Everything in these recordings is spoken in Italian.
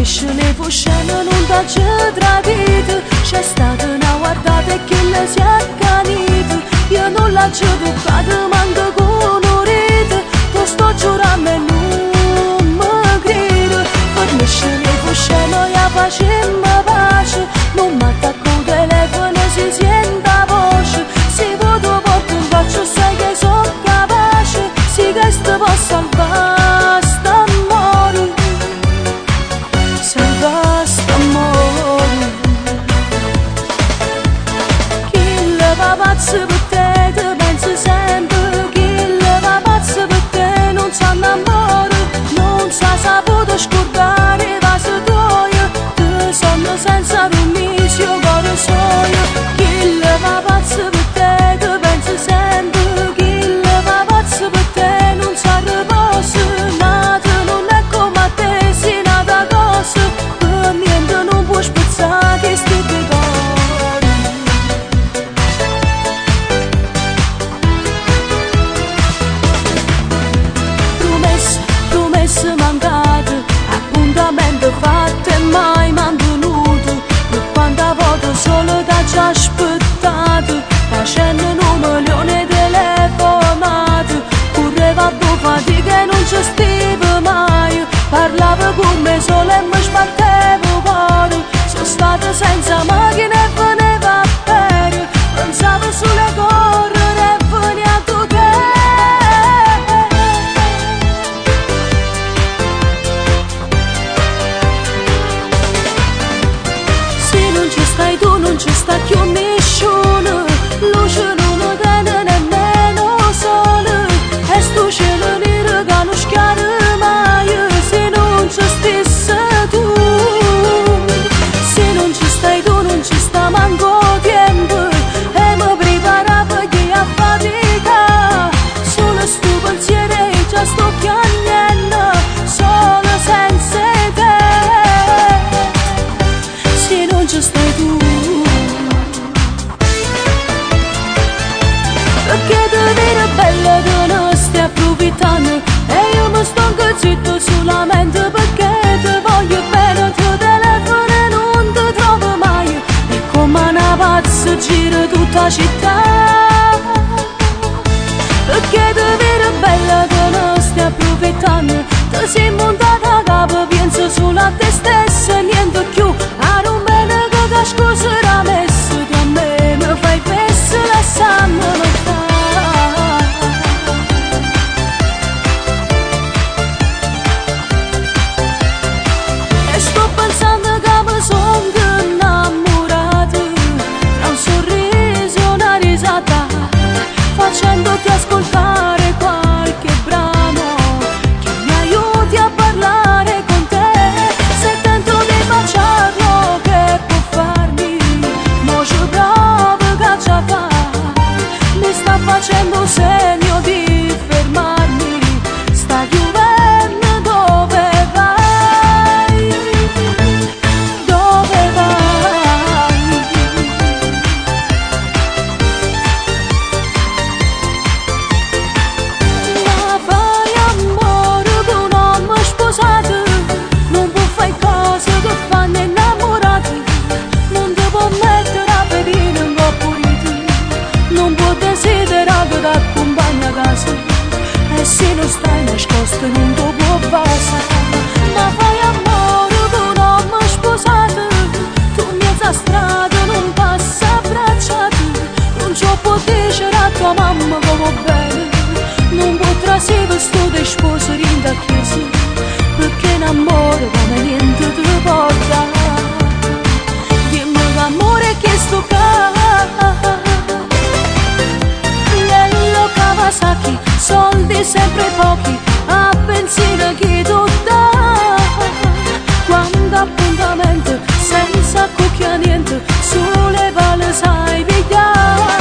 Niscene fusceno non t'ha già tradito, c'è stata una guardata e che le si è accanito. Io non l'ho già toccato, manco con un rito, tu sto giurando e non mi credo. Per niscene fusceno io facemmo pace, non mi attacco al telefono si sente la voce. Se vedo porto un bacio sai che sono capace, sì che sto può salvare st'amore, salvare st'amore. Chi le va pazzo per te, ti penso sempre, chi le va pazzo per te non sa innamore, non sa saputo scordare va se tuoia, ti sonno senza permesso cuore soio. Chi le va pazzo per te, ti penso sempre, chi le va pazzo per te non sa riposo, nato non è come a te, si nata cosa, per niente non può spezzare che sti ricordi. Promesse mancate, appuntamento fatto e mai mantenuto, per quanta volte solo t'ha già aspettato, facendo 1 milione di telefonate, correva a fatica e non ci stava mai, parlava con me solo e mi sbattevo il cuore, sono stata senza macchina e veneva a bere, pensavo sulle correre e veniva tu te. Se non ci stai tu non ci sta più nessuno, luce non tiene nemmeno sole, e sto cielo nero che non schiara mai, se non ci stesse tu. Se non ci stai tu non ci sta manco tempo, e mi preparavo a fatica, solo sto pensiero e già sto piangendo, solo senza te. Se non ci stai tu, perché ti vedo bella che non stai approfittando, e io mi sto anche zitto solamente perché ti voglio bene, ti telefono e non ti trovo mai, e come una pazza giro tutta la città, perché ti vedo bella che non stai approfittando, ti sei montata a capo, penso solo a te stessa e niente più, a non bene che scuserà messo, tu a me mi fai pesso, lasciamo non fare. E sto pensando che mi sono innamorato, tra un sorriso e una risata, facendoti ascoltare qualche brano che mi aiuti a parlare con te. Se tento di baciarlo che può farmi, mo ci provo che già fa, mi sta facendo segno di fermarmi, sta chiudendo. Dove vai? Dove vai? Ma fai amore con un uomo sposato, non può fare cose che fanno innamorati, non ti può mettere a pedire un po' pulito, non può desiderare che ti accompagni a casa, e se non stai nascosto non ti può passare. Ma fai amore con un uomo sposato, tu in mezzo a strada non passa abbracciato, non ci può dire a tua mamma come bene, non potrà se vestito di sposo in da chiesa, perché in amore come niente ti porta. Dimmi che amore che sto qua, Lello Kawasaki, soldi sempre pochi, a benzina chi tu dà, quando appuntamento senza cucchia niente, sulle valle sai pigliare,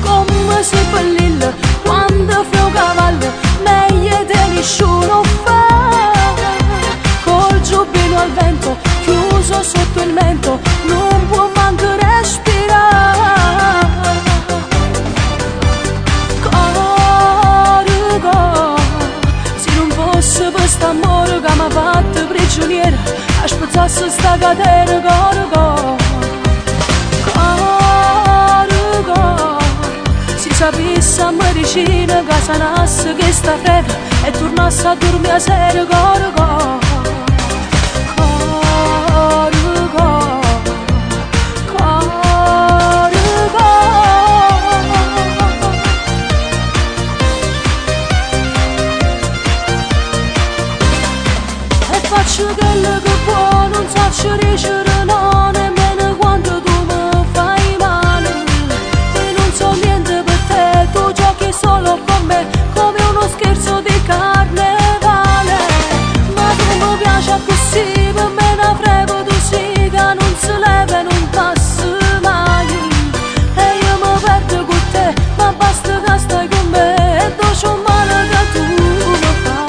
come si bellilla quando fa un cavallo, meglio di nessuno fa, col giubbino al vento, chiuso sotto il mento, non può manco respirare. Cuore, se non fosse per quest'amore che mi ha fatto prigioniera, alzasse sta catena, coro, si sapesse a medicina che sanasse che sta frega e tornasse a dormire a sera, coro, faccio quello che può, non so dicere no, nemmeno quando tu mi fai male. E non so niente per te, tu giochi solo con me, come uno scherzo di carnevale. Ma tu mi piace così, per me ne frevo tu sì, che non si leva e non passa mai. E io mi perdo con te, ma basta che stai con me, e tu c'ho male che tu mi fai.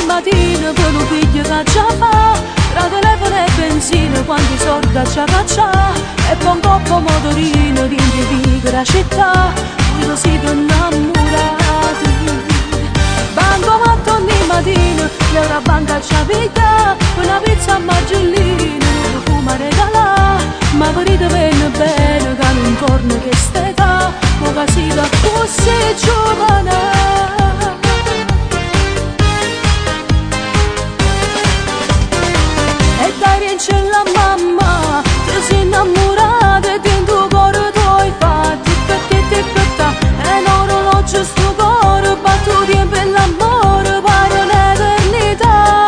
Mattina per lo figlio che già fa, tra telefono e benzina, quanti soldi c'ha caccia, e poi un po' pomodorino di la città, dove siete innamorati. Bancomatto ogni mattina, l'euro banca c'ha picca, una pizza a margellino, un profumo a regalare, ma vedete bene bene che non torna che st'età, ma che si da così giovane. C'è la mamma, ti sei innamorata e in tuo cuore tu hai fatto ticca, e un orologio sto cuore battuti per l'amore pare un'eternità.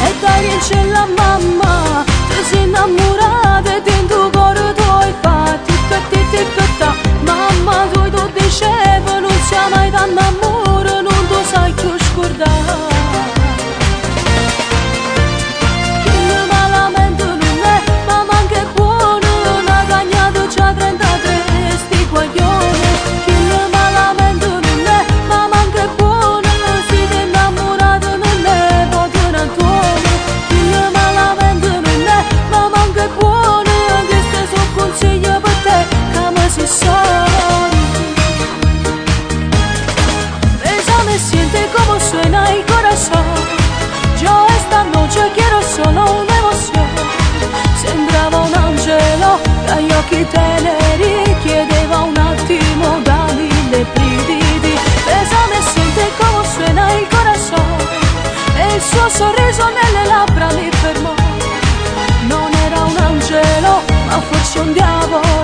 E dai c'è la mamma, ti sei innamorata e in tuo cuore tu hai fatto ticca, mamma tu dicevi non sia mai tanto amore, non tu sai più scordare. Siente como suena el corazón. Yo esta noche quiero solo una emoción. Sembrava un angelo dagli occhi teneri, chiedeva un attimo da mille brividi. Besame, siente como suena el corazón. E il suo sorriso nelle labbra mi fermò. Non era un angelo, ma forse un diavolo.